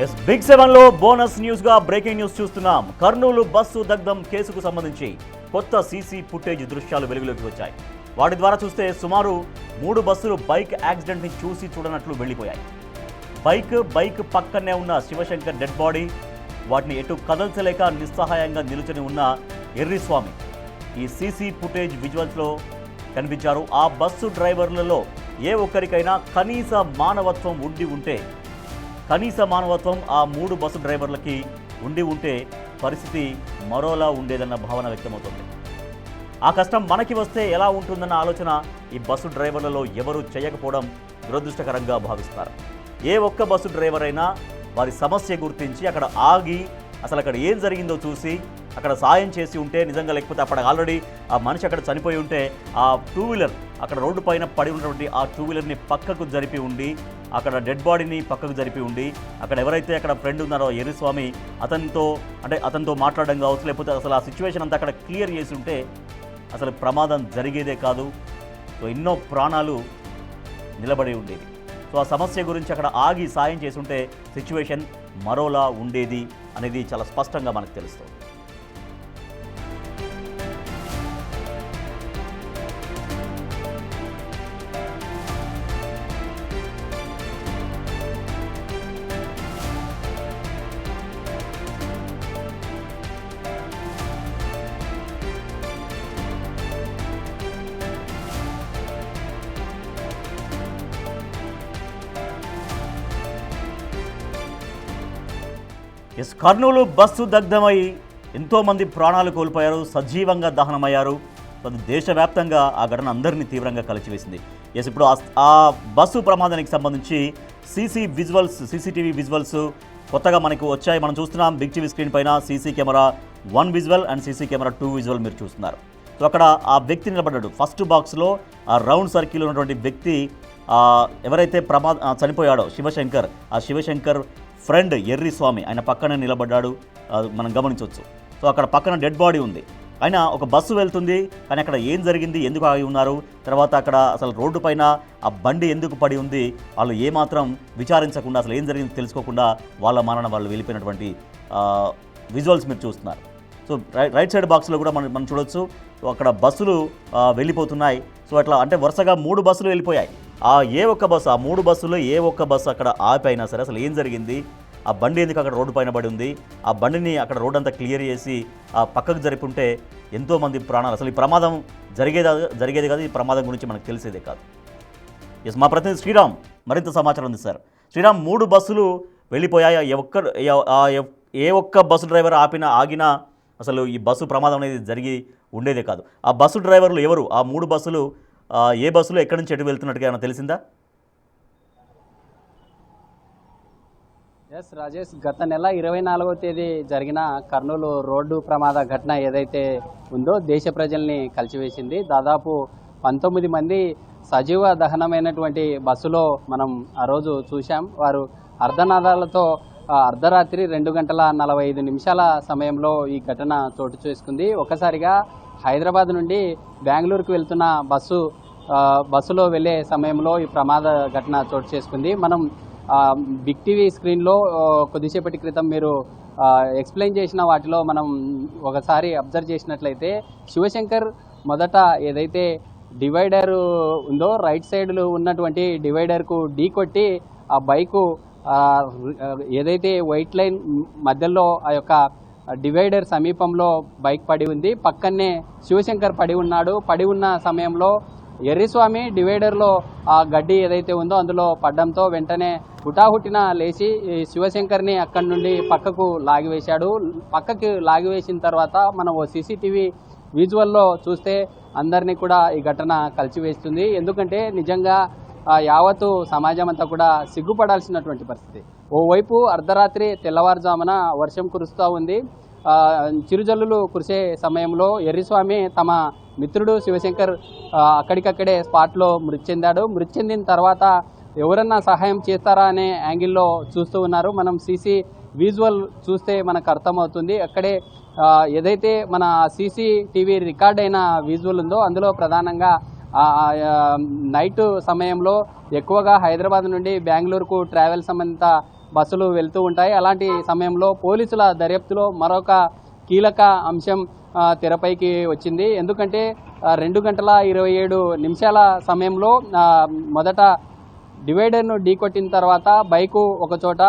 Yes big 7 లో bonus news గా breaking news చూస్తున్నాం. కర్నూలు బస్సు దగ్ధం కేసుకు సంబంధించి కొత్త సీసీ ఫుటేజ్ దృశ్యాలు వెలుగులోకి వచ్చాయి. వాటి ద్వారా చూస్తే సుమారు 3 బస్సులు బైక్ యాక్సిడెంట్ ని చూసి చూడనట్లు వెళ్లిపోయాయి. బైక్ పక్కనే ఉన్న శివశంకర్ డెడ్ బాడీ, వాటిని ఎటు కదల్చలేక నిస్సహాయంగా నిలుచుని ఉన్న ఎర్రిస్వామి ఈ సీసీ ఫుటేజ్ విజువల్స్ లో కనిపించారు. ఆ బస్సు డ్రైవర్లలో ఏ ఒక్కరికైనా కనీస మానవత్వం ఆ 3 బస్సు డ్రైవర్లకి ఉంటే పరిస్థితి మరోలా ఉండేదన్న భావన వ్యక్తమవుతుంది. ఆ కష్టం మనకి వస్తే ఎలా ఉంటుందన్న ఆలోచన ఈ బస్సు డ్రైవర్లలో ఎవరూ చేయకపోవడం దురదృష్టకరంగా భావిస్తారు. ఏ ఒక్క బస్సు డ్రైవర్ అయినా వారి సమస్య గుర్తించి అక్కడ ఆగి అసలు అక్కడ ఏం జరిగిందో చూసి అక్కడ సాయం చేసి ఉంటే నిజంగా, లేకపోతే అక్కడ ఆల్రెడీ ఆ మనిషి అక్కడ చనిపోయి ఉంటే ఆ 2 వీలర్ అక్కడ రోడ్డు పైన పడి ఉన్నటువంటి ఆ 2 వీలర్ని పక్కకు జరిపి ఉండి, అక్కడ డెడ్ బాడీని పక్కకు జరిపి ఉండి, అక్కడ ఎవరైతే అక్కడ ఫ్రెండ్ ఉన్నారో ఎర్రిస్వామి అతనితో మాట్లాడడం కావచ్చు, లేకపోతే అసలు ఆ సిచ్యువేషన్ అంతా అక్కడ క్లియర్ చేసి ఉంటే అసలు ప్రమాదం జరిగేదే కాదు. సో ఎన్నో ప్రాణాలు నిలబడి ఉండేది. సో ఆ సమస్య గురించి అక్కడ ఆగి సాయం చేసి ఉంటే సిచ్యువేషన్ మరోలా ఉండేది అనేది చాలా స్పష్టంగా మనకు తెలుస్తుంది. కర్నూలు బస్సు దగ్ధమై ఎంతోమంది ప్రాణాలు కోల్పోయారు, సజీవంగా దహనమయ్యారు. దేశవ్యాప్తంగా ఆ ఘటన అందరినీ తీవ్రంగా కలిచివేసింది. ఇప్పుడు ఆ బస్సు ప్రమాదానికి సంబంధించి సీసీటీవీ విజువల్స్ కొత్తగా మనకు వచ్చాయి. మనం చూస్తున్నాం బిగ్ టీవీ స్క్రీన్ పైన CC camera 1 visual and CC camera 2 visual మీరు చూస్తున్నారు. సో అక్కడ ఆ వ్యక్తి నిలబడ్డాడు. ఫస్ట్ బాక్స్లో ఆ రౌండ్ సర్కిల్ ఉన్నటువంటి వ్యక్తి ఎవరైతే చనిపోయాడో శివశంకర్, ఆ శివశంకర్ ఫ్రెండ్ ఎర్రిస్వామి ఆయన పక్కనే నిలబడ్డాడు, మనం గమనించవచ్చు. సో అక్కడ పక్కన డెడ్ బాడీ ఉంది. అయినా ఒక బస్సు వెళ్తుంది, కానీ అక్కడ ఏం జరిగింది, ఎందుకు ఆగి ఉన్నారు, తర్వాత అక్కడ అసలు రోడ్డు పైన ఆ బండి ఎందుకు పడి ఉంది, వాళ్ళు ఏమాత్రం విచారించకుండా అసలు ఏం జరిగింది తెలుసుకోకుండా వాళ్ళ మరణ వాళ్ళు వెళ్ళిపోయినటువంటి విజువల్స్ మీరు చూస్తున్నారు. సో రైట్ సైడ్ బాక్స్లో కూడా మనం చూడొచ్చు. అక్కడ బస్సులు వెళ్ళిపోతున్నాయి. సో అట్లా అంటే వరుసగా 3 బస్సులు వెళ్ళిపోయాయి. ఆ 3 బస్సులో ఏ ఒక్క బస్సు అక్కడ ఆపైనా సరే అసలు ఏం జరిగింది, ఆ బండి ఎందుకు అక్కడ రోడ్డు పైన పడి ఉంది, ఆ బండిని అక్కడ రోడ్ అంతా క్లియర్ చేసి ఆ పక్కకు జరిపుంటే ఎంతోమంది ప్రాణాలు, అసలు ఈ ప్రమాదం జరిగేది కాదు, ఈ ప్రమాదం గురించి మనకు తెలిసేదే కాదు. మా ప్రతినిధి శ్రీరామ్ మరింత సమాచారం ఉంది. సార్ శ్రీరామ్, 3 బస్సులు వెళ్ళిపోయాయి. ఏ ఒక్క బస్సు డ్రైవర్ ఆగినా అసలు ఈ బస్సు ప్రమాదం అనేది జరిగి ఉండేదే కాదు. ఆ బస్సు డ్రైవర్లు ఎవరు, ఆ 3 బస్సులు ఏ బస్సులో ఎక్కడి నుంచి ఎటు వెళ్తున్నట్టుగా ఏమైనా తెలిసిందా? ఎస్ రాజేష్, గత నెల 24వ తేదీ జరిగిన కర్నూలు రోడ్డు ప్రమాద ఘటన ఏదైతే ఉందో దేశ ప్రజల్ని కలిచివేసింది. దాదాపు 19 మంది సజీవ దహనమైనటువంటి బస్సులో మనం ఆ రోజు చూశాం. వారు అర్ధనాదాలతో అర్ధరాత్రి 2:45 సమయంలో ఈ ఘటన చోటు చేసుకుంది. ఒకసారిగా హైదరాబాద్ నుండి బెంగళూరుకు వెళ్తున్న బస్సులో వెళ్ళే సమయంలో ఈ ప్రమాద ఘటన చోటు చేసుకుంది. మనం బిగ్ టీవీ స్క్రీన్లో కొద్దిసేపటి క్రితం మీరు ఎక్స్ప్లెయిన్ చేసిన వాటిలో మనం ఒకసారి అబ్జర్వ్ చేసినట్లయితే శివశంకర్ మొదట ఏదైతే డివైడర్ ఉందో రైట్ సైడ్లో ఉన్నటువంటి డివైడర్కు ఢీ కొట్టి ఆ బైకు ఏదైతే వైట్ లైన్ మధ్యలో ఆ యొక్క డివైడర్ సమీపంలో బైక్ పడి ఉంది. పక్కనే శివశంకర్ పడి ఉన్నాడు. పడి ఉన్న సమయంలో ఎర్రిస్వామి డివైడర్లో ఆ గడ్డి ఏదైతే ఉందో అందులో పడ్డంతో వెంటనే హుటాహుటిన లేచి శివశంకర్ని అక్కడి నుండి పక్కకు లాగివేశాడు. పక్కకి లాగివేసిన తర్వాత మనం ఓ సీసీటీవీ విజువల్లో చూస్తే అందరినీ కూడా ఈ ఘటన కలిచివేస్తుంది. ఎందుకంటే నిజంగా యావత్తు సమాజం అంతా కూడా సిగ్గుపడాల్సినటువంటి పరిస్థితి. ఓవైపు అర్ధరాత్రి తెల్లవారుజామున వర్షం కురుస్తూ ఉంది. చిరుజల్లులు కురిసే సమయంలో ఎర్రిస్వామి తమ మిత్రుడు శివశంకర్ అక్కడికక్కడే స్పాట్లో మృతి చెందాడు. మృతి చెందిన తర్వాత ఎవరన్నా సహాయం చేస్తారా అనే యాంగిల్లో చూస్తూ ఉన్నారు. మనం సీసీ విజువల్ చూస్తే మనకు అర్థమవుతుంది. అక్కడే ఏదైతే మన సీసీటీవీ రికార్డ్ అయిన విజువల్ ఉందో అందులో ప్రధానంగా నైట్ సమయంలో ఎక్కువగా హైదరాబాద్ నుండి బెంగళూరుకు ట్రావెల్ సంబంధిత బస్సులు వెళ్తూ ఉంటాయి. అలాంటి సమయంలో పోలీసుల దర్యాప్తులో మరొక కీలక అంశం తెరపైకి వచ్చింది. ఎందుకంటే 2 గంటల 27 నిమిషాల సమయంలో మొదట డివైడర్ను ఢీకొట్టిన తర్వాత బైకు ఒక చోట,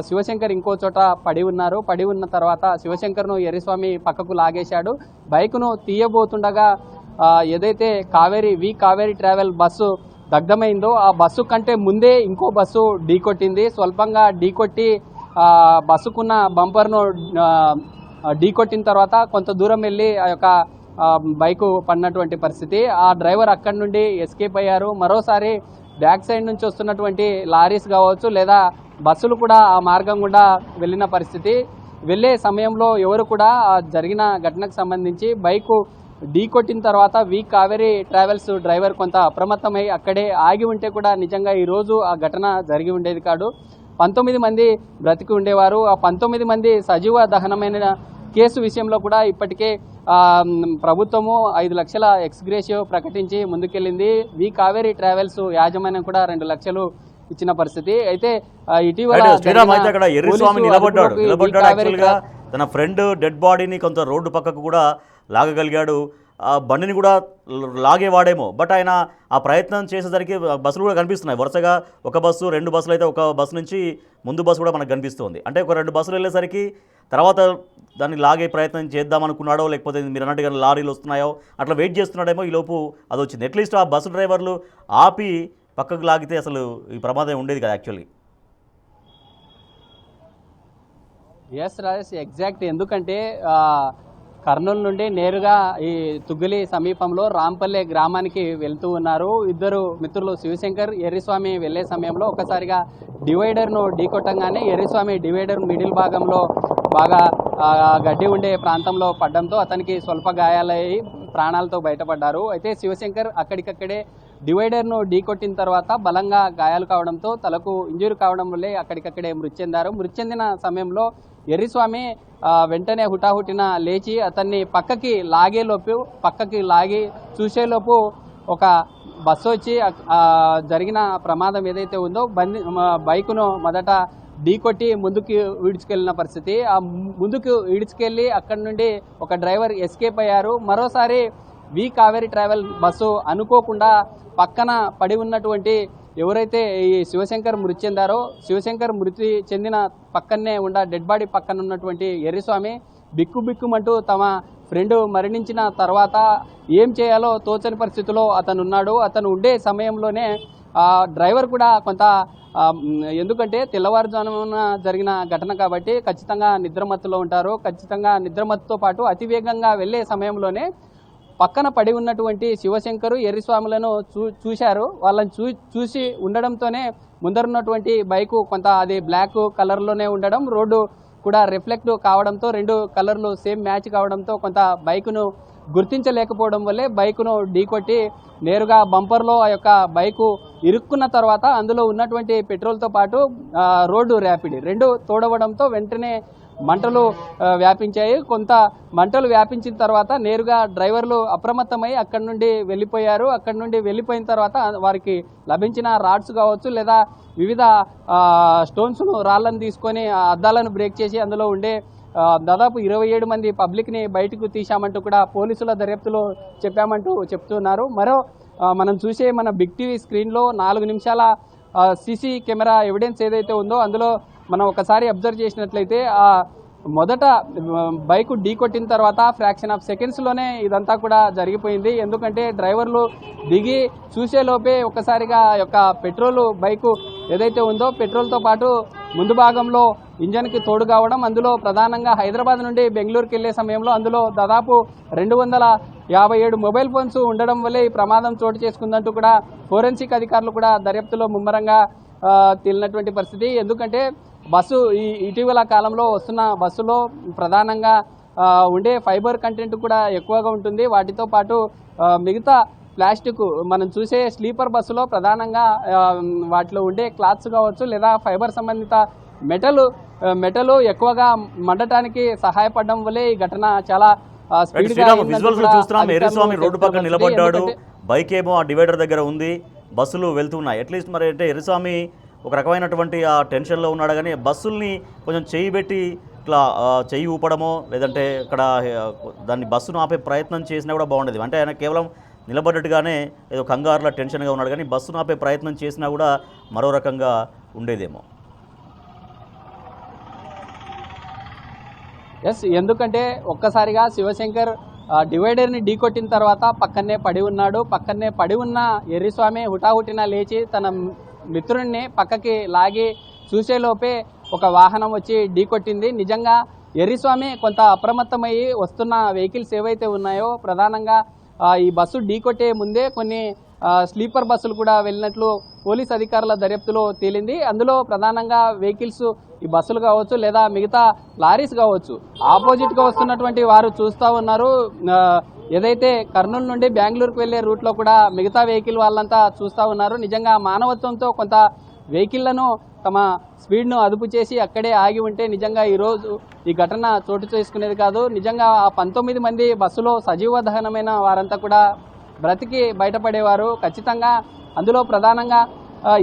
శివశంకర్ ఇంకో చోట పడి ఉన్నారు. పడి ఉన్న తర్వాత శివశంకర్ను ఎర్రిస్వామి పక్కకు లాగేశాడు. బైకును తీయబోతుండగా ఏదైతే కావేరీ ట్రావెల్ బస్సు దగ్ధమైందో ఆ బస్సు కంటే ముందే ఇంకో బస్సు ఢీకొట్టింది. స్వల్పంగా ఢీకొట్టి బస్సుకున్న బంపర్ను ఢీకొట్టిన తర్వాత కొంత దూరం వెళ్ళి ఆ యొక్క బైకు పడినటువంటి పరిస్థితి. ఆ డ్రైవర్ అక్కడి నుండి ఎస్కేప్ అయ్యారు. మరోసారి బ్యాక్ సైడ్ నుంచి వస్తున్నటువంటి లారీస్ కావచ్చు లేదా బస్సులు కూడా ఆ మార్గం గుండా వెళ్ళిన పరిస్థితి. వెళ్ళే సమయంలో ఎవరు కూడా జరిగిన ఘటనకు సంబంధించి బైకు ఢీకొట్టిన తర్వాత కావేరీ ట్రావెల్స్ డ్రైవర్ కొంత అప్రమత్తమై అక్కడే ఆగి ఉంటే కూడా నిజంగా ఈరోజు ఆ ఘటన జరిగి ఉండేది కాదు. 19 మంది బ్రతికి ఉండేవారు. ఆ 19 మంది సజీవ దహనమైన కేసు విషయంలో కూడా ఇప్పటికే ప్రభుత్వము 5 లక్షల ఎక్స్గ్రేషియో ప్రకటించి ముందుకెళ్ళింది. కావేరీ ట్రావెల్స్ యాజమాన్యం కూడా 2 లక్షలు ఇచ్చిన పరిస్థితి. అయితే ఇటీవల తన ఫ్రెండ్ డెడ్ బాడీని కొంత రోడ్డు పక్కకు కూడా లాగగలిగాడు. ఆ బండిని కూడా లాగేవాడేమో, బట్ ఆయన ఆ ప్రయత్నం చేసేసరికి బస్సులు కూడా కనిపిస్తున్నాయి వరుసగా. ఒక బస్సు 2 బస్సులు అయితే ఒక బస్సు నుంచి ముందు బస్సు కూడా మనకు కనిపిస్తుంది. అంటే ఒక 2 బస్సులు వెళ్ళేసరికి తర్వాత దాన్ని లాగే ప్రయత్నం చేద్దామనుకున్నాడో, లేకపోతే మీరు అన్నట్టుగా లారీలు వస్తున్నాయో అట్లా వెయిట్ చేస్తున్నాడేమో, ఈ లోపు అది వచ్చింది. అట్లీస్ట్ ఆ బస్సు డ్రైవర్లు ఆపి పక్కకు లాగితే అసలు ఈ ప్రమాదం ఉండేది కదా యాక్చువల్లీ. Yes Rajesh, exact. ఎందుకంటే కర్నూలు నుండి నేరుగా ఈ తుగ్గలి సమీపంలో రాంపల్లె గ్రామానికి వెళ్తూ ఉన్నారు ఇద్దరు మిత్రులు. శివశంకర్, ఎర్రిస్వామి వెళ్లే సమయంలో ఒకసారిగా డివైడర్ను ఢీకొట్టంగానే ఎర్రిస్వామి డివైడర్ మిడిల్ భాగంలో బాగా గడ్డి ఉండే ప్రాంతంలో పడడంతో అతనికి స్వల్ప గాయాలయ్యి ప్రాణాలతో బయటపడ్డారు. అయితే శివశంకర్ అక్కడికక్కడే డివైడర్ను ఢీకొట్టిన తర్వాత బలంగా గాయాలు కావడంతో తలకు ఇంజూరీ కావడం వల్లే అక్కడికక్కడే మృతి చెందారు. మృతి చెందిన సమయంలో ఎర్రిస్వామి వెంటనే హుటాహుటిన లేచి అతన్ని పక్కకి లాగి చూసేలోపు ఒక బస్సు వచ్చి జరిగిన ప్రమాదం ఏదైతే ఉందో బైకును మొదట ఢీకొట్టి ముందుకు ఈడ్చుకెళ్లిన పరిస్థితి. ఆ ముందుకు ఈడ్చుకెళ్లి అక్కడి నుండి ఒక డ్రైవర్ ఎస్కేప్ అయ్యారు. మరోసారి కావేరీ ట్రావెల్ బస్సు అనుకోకుండా పక్కన పడి ఉన్నటువంటి ఎవరైతే ఈ శివశంకర్ మృతి చెందారో, శివశంకర్ మృతి చెందిన పక్కనే డెడ్ బాడీ పక్కన ఉన్నటువంటి ఎర్రిస్వామి బిక్కుమంటూ తమ ఫ్రెండ్ మరణించిన తర్వాత ఏం చేయాలో తోచని పరిస్థితిలో అతను ఉన్నాడు. అతను ఉండే సమయంలోనే డ్రైవర్ కూడా కొంత, ఎందుకంటే తెల్లవారుజామున జరిగిన ఘటన కాబట్టి ఖచ్చితంగా నిద్రమత్తులో ఉంటారు. ఖచ్చితంగా నిద్రమత్తుతో పాటు అతివేగంగా వెళ్లే సమయంలోనే పక్కన పడి ఉన్నటువంటి శివశంకరు, ఎర్రిస్వాములను చూశారు. వాళ్ళని చూసి ఉండడంతోనే ముందరున్నటువంటి బైకు కొంత అది బ్లాక్ కలర్లోనే ఉండడం, రోడ్డు కూడా రిఫ్లెక్ట్ కావడంతో 2 కలర్లు సేమ్ మ్యాచ్ కావడంతో కొంత బైకును గుర్తించలేకపోవడం వల్లే బైకును ఢీకొట్టి నేరుగా బంపర్లో ఆ యొక్క బైకు ఇరుక్కున్న తర్వాత అందులో ఉన్నటువంటి పెట్రోల్తో పాటు రోడ్డు ర్యాపిడ్ 2 తోడవడంతో వెంటనే మంటలు వ్యాపించాయి. కొంత మంటలు వ్యాపించిన తర్వాత నేరుగా డ్రైవర్లు అప్రమత్తమై అక్కడి నుండి వెళ్ళిపోయారు. అక్కడి నుండి వెళ్ళిపోయిన తర్వాత వారికి లభించిన రాడ్స్ కావచ్చు లేదా వివిధ స్టోన్స్ను రాళ్లను తీసుకొని అద్దాలను బ్రేక్ చేసి అందులో ఉండే దాదాపు 27 మంది పబ్లిక్ని బయటకు తీశామంటూ కూడా పోలీసుల దర్యాప్తులో చెప్పామంటూ చెప్తున్నారు. మనం చూసే మన బిగ్ టీవీ స్క్రీన్లో 4 నిమిషాల సీసీ కెమెరా ఎవిడెన్స్ ఏదైతే ఉందో అందులో మనం ఒకసారి అబ్జర్వ్ చేసినట్లయితే మొదట బైకు ఢీకొట్టిన తర్వాత ఫ్రాక్షన్ ఆఫ్ సెకండ్స్లోనే ఇదంతా కూడా జరిగిపోయింది. ఎందుకంటే డ్రైవర్లు దిగి చూసేలోపే ఒకసారిగా యొక్క పెట్రోల్ బైకు ఏదైతే ఉందో పెట్రోల్తో పాటు ముందు భాగంలో ఇంజన్కి తోడు కావడం, అందులో ప్రధానంగా హైదరాబాద్ నుండి బెంగళూరుకి వెళ్లే సమయంలో అందులో దాదాపు 257 మొబైల్ ఫోన్స్ ఉండడం వల్లే ఈ ప్రమాదం చోటు చేసుకుందంటూ కూడా ఫోరెన్సిక్ అధికారులు కూడా దర్యాప్తులో ముమ్మరంగా తేలినటువంటి పరిస్థితి. ఎందుకంటే బస్సు ఇటీవల కాలంలో వస్తున్న బస్సులో ప్రధానంగా ఉండే ఫైబర్ కంటెంట్ కూడా ఎక్కువగా ఉంటుంది. వాటితో పాటు మిగతా ప్లాస్టిక్ మనం చూసే స్లీపర్ బస్సులో ప్రధానంగా వాటిలో ఉండే క్లాత్స్ కావచ్చు లేదా ఫైబర్ సంబంధిత మెటల్ ఎక్కువగా మండటానికి సహాయపడడం వల్లే ఈ ఘటన చాలా స్పీడ్గా ఎర్రిస్వామి రోడ్డు పక్కన నిలబడ్డాడు, బైక్ ఏమో ఆ డివైడర్ దగ్గర ఉంది, బస్సులు వెళ్తున్నాయి. అట్లీస్ట్ మరి అంటే ఎర్రిస్వామి ఒక రకమైనటువంటి ఆ టెన్షన్లో ఉన్నాడు. కానీ బస్సుల్ని కొంచెం చేయి పెట్టి ఇట్లా చెయ్యి ఊపడమో లేదంటే ఇక్కడ దాన్ని బస్సును ఆపే ప్రయత్నం చేసినా కూడా బాగుండేది. అంటే ఆయన కేవలం నిలబడ్డట్టుగానే ఏదో కంగారులో టెన్షన్గా ఉన్నాడు. కానీ బస్సును ఆపే ప్రయత్నం చేసినా కూడా మరో రకంగా ఉండేదేమో. ఎస్, ఎందుకంటే ఒక్కసారిగా శివశంకర్ డివైడర్ని ఢీకొట్టిన తర్వాత పక్కనే పడి ఉన్నాడు. పక్కనే పడి ఉన్న ఎర్రిస్వామి హుటాహుటిన లేచి తన మిత్రుడిని పక్కకి లాగి చూసేలోపే ఒక వాహనం వచ్చి ఢీకొట్టింది. నిజంగా ఎర్రిస్వామి కొంత అప్రమత్తమయ్యి వస్తున్న వెహికల్స్ ఏవైతే ఉన్నాయో ప్రధానంగా ఈ బస్సు ఢీకొట్టే ముందే కొన్ని స్లీపర్ బస్సులు కూడా వెళ్ళినట్లు పోలీస్ అధికారుల దర్యాప్తులో తేలింది. అందులో ప్రధానంగా వెహికల్స్ ఈ బస్సులు కావచ్చు లేదా మిగతా లారీస్ కావచ్చు ఆపోజిట్గా వస్తున్నటువంటి వారు చూస్తూ ఉన్నారు. ఏదైతే కర్నూలు నుండి బెంగళూరుకు వెళ్లే రూట్లో కూడా మిగతా వెహికల్ వాళ్ళంతా చూస్తూ ఉన్నారు. నిజంగా మానవత్వంతో కొంత వెహికల్లను తమ స్పీడ్ను అదుపు చేసి అక్కడే ఆగి ఉంటే నిజంగా ఈరోజు ఈ ఘటన చోటు చేసుకునేది కాదు. నిజంగా ఆ 19 మంది బస్సులో సజీవ దహనమైన వారంతా కూడా బ్రతికి బయటపడేవారు ఖచ్చితంగా. అందులో ప్రధానంగా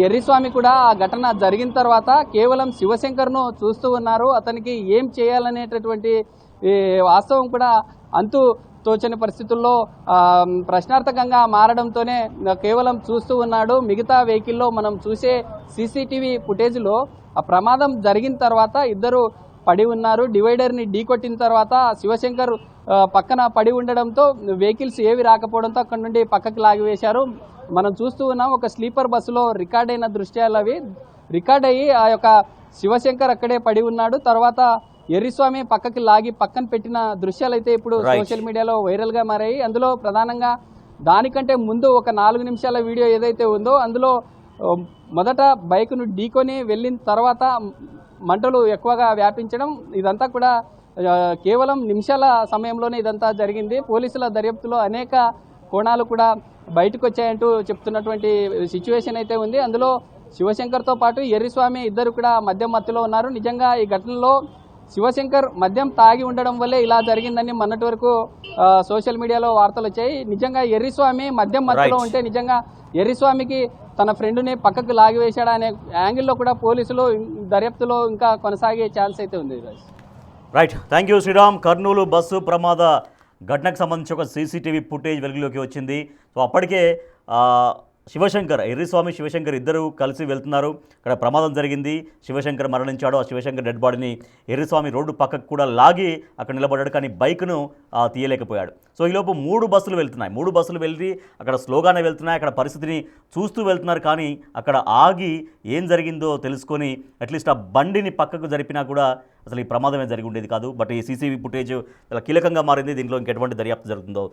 ఎర్రిస్వామి కూడా ఆ ఘటన జరిగిన తర్వాత కేవలం శివశంకర్ను చూస్తూ ఉన్నారు. అతనికి ఏం చేయాలనేటటువంటి వాస్తవం కూడా అంతు తోచని పరిస్థితుల్లో ప్రశ్నార్థకంగా మారడంతోనే కేవలం చూస్తూ ఉన్నాడు. మిగతా వెహికల్లో మనం చూసే సీసీటీవీ ఫుటేజ్లో ఆ ప్రమాదం జరిగిన తర్వాత ఇద్దరు పడి ఉన్నారు. డివైడర్ని ఢీకొట్టిన తర్వాత శివశంకర్ పక్కన పడి ఉండడంతో వెహికల్స్ ఏవి రాకపోవడంతో అక్కడ నుండి పక్కకి లాగివేశారు. మనం చూస్తూ ఉన్నాం ఒక స్లీపర్ బస్సులో రికార్డ్ అయిన దృశ్యాలు అవి. రికార్డ్ అయ్యి ఆ యొక్క శివశంకర్ అక్కడే పడి ఉన్నాడు. తర్వాత ఎర్రిస్వామి పక్కకి లాగి పక్కన పెట్టిన దృశ్యాలు అయితే ఇప్పుడు సోషల్ మీడియాలో వైరల్గా మారాయి. అందులో ప్రధానంగా దానికంటే ముందు ఒక 4 నిమిషాల వీడియో ఏదైతే ఉందో అందులో మొదట బైక్ను ఢీకొని వెళ్ళిన తర్వాత మంటలు ఎక్కువగా వ్యాపించడం, ఇదంతా కూడా కేవలం నిమిషాల సమయంలోనే ఇదంతా జరిగింది. పోలీసుల దర్యాప్తులో అనేక కోణాలు కూడా బయటకు వచ్చాయంటూ చెప్తున్నటువంటి సిచ్యువేషన్ అయితే ఉంది. అందులో శివశంకర్తో పాటు ఎర్రిస్వామి ఇద్దరు కూడా మద్యం మత్తులో ఉన్నారు. నిజంగా ఈ ఘటనలో శివశంకర్ మద్యం తాగి ఉండడం వల్లే ఇలా జరిగిందని మొన్నటి వరకు సోషల్ మీడియాలో వార్తలు వచ్చాయి. నిజంగా ఎర్రిస్వామి మద్యం మత్తులో ఉంటే నిజంగా ఎర్రిస్వామికి తన ఫ్రెండ్ని పక్కకు లాగివేశాడా అనే యాంగిల్లో కూడా పోలీసులు దర్యాప్తులో ఇంకా కొనసాగే ఛాన్స్ అయితే ఉంది. Right, thank you Sriram. Kurnool bus ప్రమాద ఘటనకు సంబంధించి ఒక సీసీటీవీ ఫుటేజ్ వెలుగులోకి వచ్చింది. సో అప్పటికే శివశంకర్, ఎర్రిస్వామి శివశంకర్ ఇద్దరు కలిసి వెళ్తున్నారు. అక్కడ ప్రమాదం జరిగింది, శివశంకర్ మరణించాడు. ఆ శివశంకర్ డెడ్ బాడీని ఎర్రిస్వామి రోడ్డు పక్కకు కూడా లాగి అక్కడ నిలబడ్డాడు. కానీ బైక్ను తీయలేకపోయాడు. సో ఈలోపు 3 బస్సులు వెళ్తున్నాయి. 3 బస్సులు వెళ్ళి అక్కడ స్లోగానే వెళ్తున్నాయి. అక్కడ పరిస్థితిని చూస్తూ వెళ్తున్నారు. కానీ అక్కడ ఆగి ఏం జరిగిందో తెలుసుకొని అట్లీస్ట్ ఆ బండిని పక్కకు జరిపినా కూడా అసలు ఈ ప్రమాదమే జరిగి ఉండేది కాదు. బట్ ఈ సీసీటీవీ ఫుటేజ్ చాలా కీలకంగా మారింది. దీంట్లో ఇంకెటువంటి దర్యాప్తు జరుగుతుందో